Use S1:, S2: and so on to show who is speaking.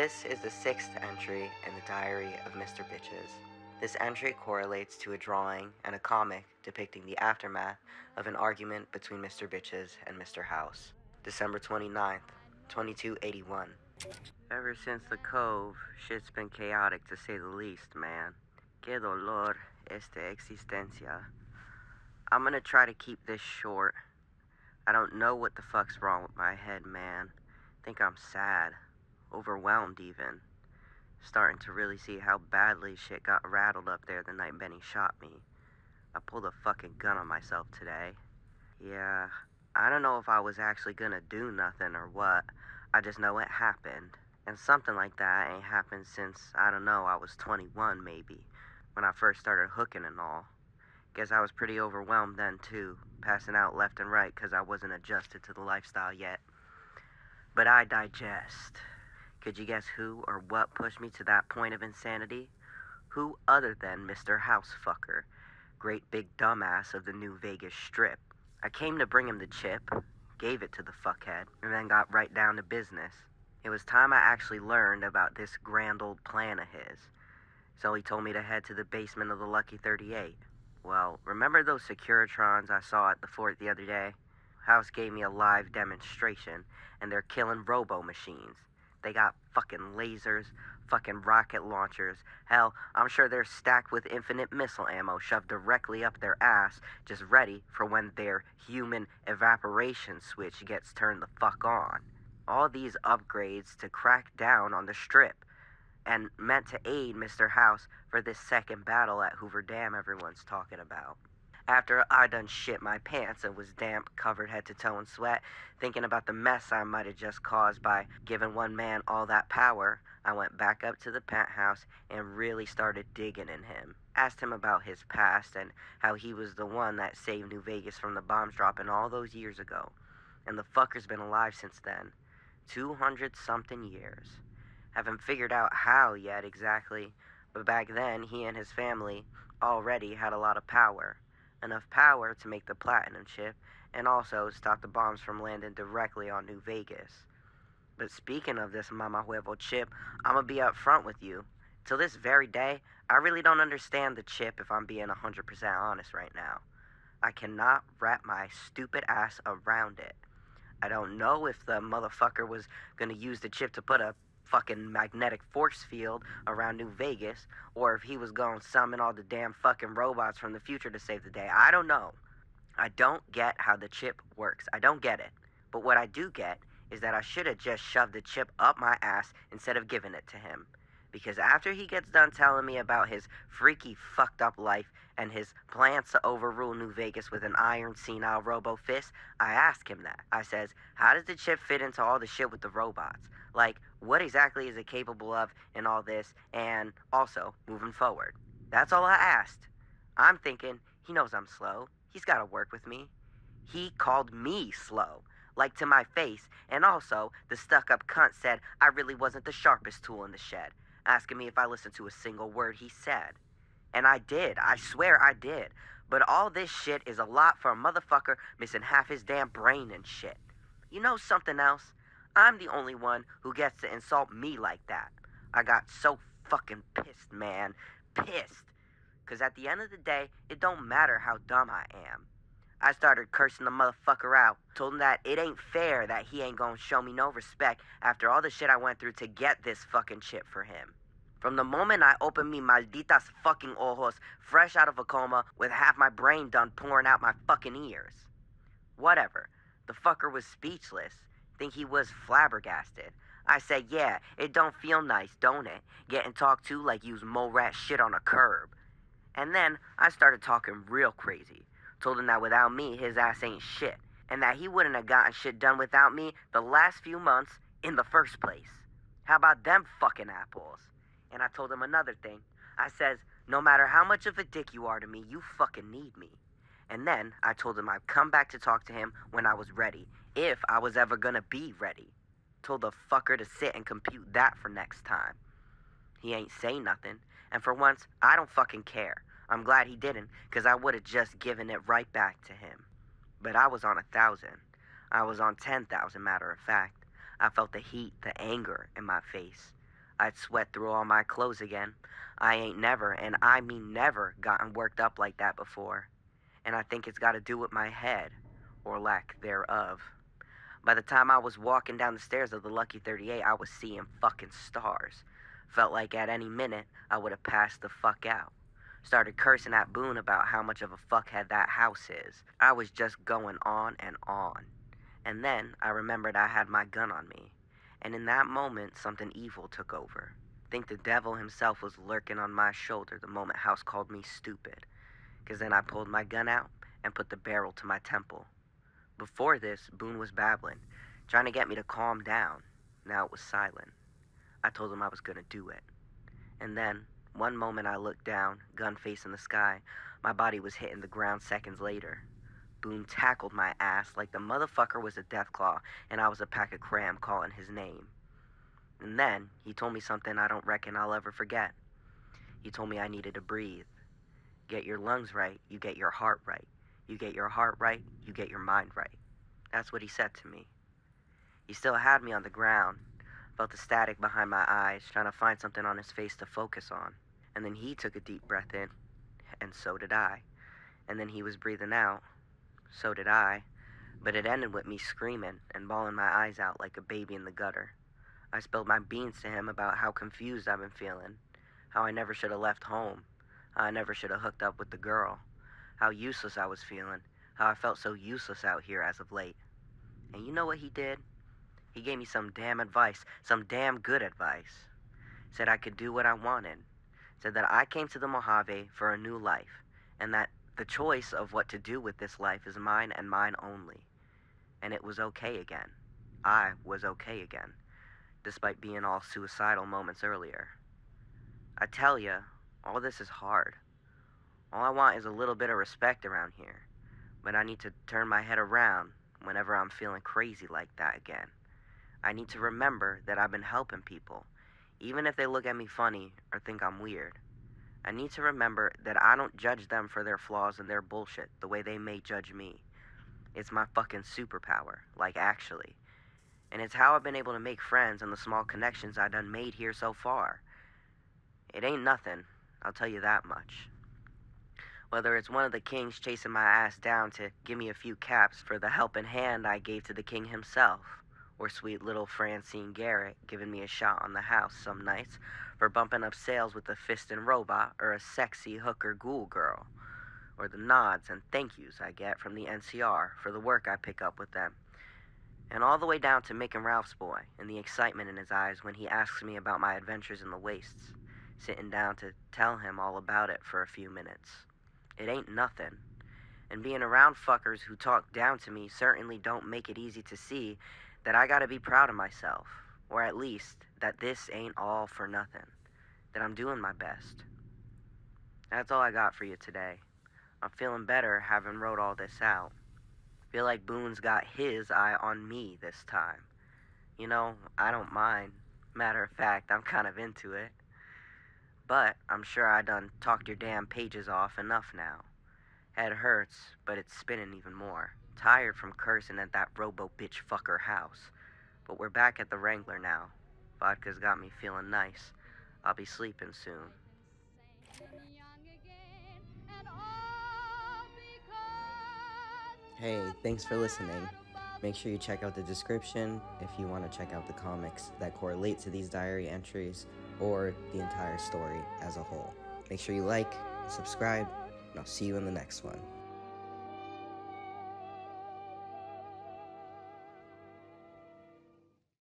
S1: This is the 6th entry in the diary of Mr. Bitches. This entry correlates to a drawing and a comic depicting the aftermath of an argument between Mr. Bitches and Mr. House. December 29th, 2281. Ever since the Cove, shit's been chaotic to say the least, man. Que dolor esta existencia. I'm gonna try to keep this short. I don't know what the fuck's wrong with my head, man. Think I'm sad. Overwhelmed, even. Starting to really see how badly shit got rattled up there the night Benny shot me. I pulled a fucking gun on myself today. Yeah, I don't know if I was actually gonna do nothing or what. I just know it happened. And something like that ain't happened since, I don't know, I was 21 maybe. When I first started hooking and all. Guess I was pretty overwhelmed then too. Passing out left and right because I wasn't adjusted to the lifestyle yet. But I digest. Could you guess who or what pushed me to that point of insanity? Who other than Mr. Housefucker, great big dumbass of the New Vegas Strip. I came to bring him the chip, gave it to the fuckhead, and then got right down to business. It was time I actually learned about this grand old plan of his. So he told me to head to the basement of the Lucky 38. Well, remember those Securitrons I saw at the fort the other day? House gave me a live demonstration, and they're killing robo-machines. They got fucking lasers, fucking rocket launchers. Hell, I'm sure they're stacked with infinite missile ammo shoved directly up their ass, just ready for when their human evaporation switch gets turned the fuck on. All these upgrades to crack down on the Strip, and meant to aid Mr. House for this second battle at Hoover Dam everyone's talking about. After I done shit my pants and was damp, covered head to toe in sweat, thinking about the mess I might have just caused by giving one man all that power, I went back up to the penthouse and really started digging in him. Asked him about his past and how he was the one that saved New Vegas from the bombs dropping all those years ago. And the fucker's been alive since then. 200-something years. Haven't figured out how yet exactly, but back then he and his family already had a lot of power. Enough power to make the platinum chip and also stop the bombs from landing directly on New Vegas. But speaking of this Mama Huevo chip, I'ma be up front with you. Till this very day, I really don't understand the chip if I'm being 100% honest right now. I cannot wrap my stupid ass around it. I don't know if the motherfucker was gonna use the chip to put a fucking magnetic force field around New Vegas, or if he was gonna summon all the damn fucking robots from the future to save the day. I don't know. I don't get how the chip works. I don't get it. But what I do get is that I should have just shoved the chip up my ass instead of giving it to him. Because after he gets done telling me about his freaky fucked up life and his plans to overrule New Vegas with an iron senile robo fist, I ask him that. I says, how does the chip fit into all the shit with the robots? Like, what exactly is it capable of in all this, and also moving forward? That's all I asked. I'm thinking, he knows I'm slow. He's got to work with me. He called me slow, like to my face, and also the stuck-up cunt said I really wasn't the sharpest tool in the shed, asking me if I listened to a single word he said. And I did. I swear I did. But all this shit is a lot for a motherfucker missing half his damn brain and shit. You know something else? I'm the only one who gets to insult me like that. I got so fucking pissed, man. Pissed. 'Cause at the end of the day, it don't matter how dumb I am. I started cursing the motherfucker out. Told him that it ain't fair that he ain't gonna show me no respect after all the shit I went through to get this fucking chip for him. From the moment I opened me malditas fucking ojos, fresh out of a coma, with half my brain done pouring out my fucking ears. Whatever. The fucker was speechless. Think he was flabbergasted. I said, yeah, it don't feel nice, don't it? Getting talked to like you's mole rat shit on a curb. And then I started talking real crazy. Told him that without me, his ass ain't shit. And that he wouldn't have gotten shit done without me the last few months in the first place. How about them fucking apples? And I told him another thing. I says, no matter how much of a dick you are to me, you fucking need me. And then I told him I'd come back to talk to him when I was ready, if I was ever gonna be ready. Told the fucker to sit and compute that for next time. He ain't say nothing, and for once, I don't fucking care. I'm glad he didn't, 'cause I would have just given it right back to him. But I was on 1,000. I was on 10,000, matter of fact. I felt the heat, the anger in my face. I'd sweat through all my clothes again. I ain't never, and I mean never, gotten worked up like that before. And I think it's got to do with my head, or lack thereof. By the time I was walking down the stairs of the Lucky 38, I was seeing fucking stars. Felt like at any minute I would have passed the fuck out. Started cursing at Boone about how much of a fuckhead that house is. I was just going on and on. And then I remembered I had my gun on me. And in that moment, something evil took over. I think the devil himself was lurking on my shoulder the moment House called me stupid. 'Cause then I pulled my gun out and put the barrel to my temple. Before this, Boone was babbling, trying to get me to calm down. Now it was silent. I told him I was gonna do it. And then, one moment I looked down, gun facing the sky. My body was hitting the ground seconds later. Boone tackled my ass like the motherfucker was a deathclaw and I was a pack of cram calling his name. And then, he told me something I don't reckon I'll ever forget. He told me I needed to breathe. Get your lungs right, you get your heart right. You get your heart right, you get your mind right. That's what he said to me. He still had me on the ground. Felt the static behind my eyes, trying to find something on his face to focus on. And then he took a deep breath in, and so did I. And then he was breathing out. So did I. But it ended with me screaming and bawling my eyes out like a baby in the gutter. I spilled my beans to him about how confused I've been feeling. How I never should have left home. How I never should have hooked up with the girl. How useless I was feeling. How I felt so useless out here as of late. And you know what he did? He gave me some damn advice. Some damn good advice. Said I could do what I wanted. Said that I came to the Mojave for a new life. And that the choice of what to do with this life is mine and mine only. And it was okay again. I was okay again. Despite being all suicidal moments earlier. I tell ya, all this is hard. All I want is a little bit of respect around here. But I need to turn my head around whenever I'm feeling crazy like that again. I need to remember that I've been helping people, even if they look at me funny or think I'm weird. I need to remember that I don't judge them for their flaws and their bullshit the way they may judge me. It's my fucking superpower, like actually. And it's how I've been able to make friends and the small connections I done made here so far. It ain't nothing, I'll tell you that much. Whether it's one of the kings chasing my ass down to give me a few caps for the helping hand I gave to the king himself, or sweet little Francine Garrett giving me a shot on the house some nights for bumping up sales with a fisting robot or a sexy hooker ghoul girl, or the nods and thank yous I get from the NCR for the work I pick up with them, and all the way down to Mick and Ralph's boy and the excitement in his eyes when he asks me about my adventures in the wastes, sitting down to tell him all about it for a few minutes. It ain't nothing. And being around fuckers who talk down to me certainly don't make it easy to see that I gotta be proud of myself, or at least that this ain't all for nothing, that I'm doing my best. That's all I got for you today. I'm feeling better having wrote all this out. Feel like Boone's got his eye on me this time. You know, I don't mind. Matter of fact, I'm kind of into it. But I'm sure I done talked your damn pages off enough now. Head hurts, but it's spinning even more. Tired from cursing at that robo bitch fucker house. But we're back at the Wrangler now. Vodka's got me feeling nice. I'll be sleeping soon. Hey, thanks for listening. Make sure you check out the description if you want to check out the comics that correlate to these diary entries or the entire story as a whole. Make sure you like, subscribe, and I'll see you in the next one.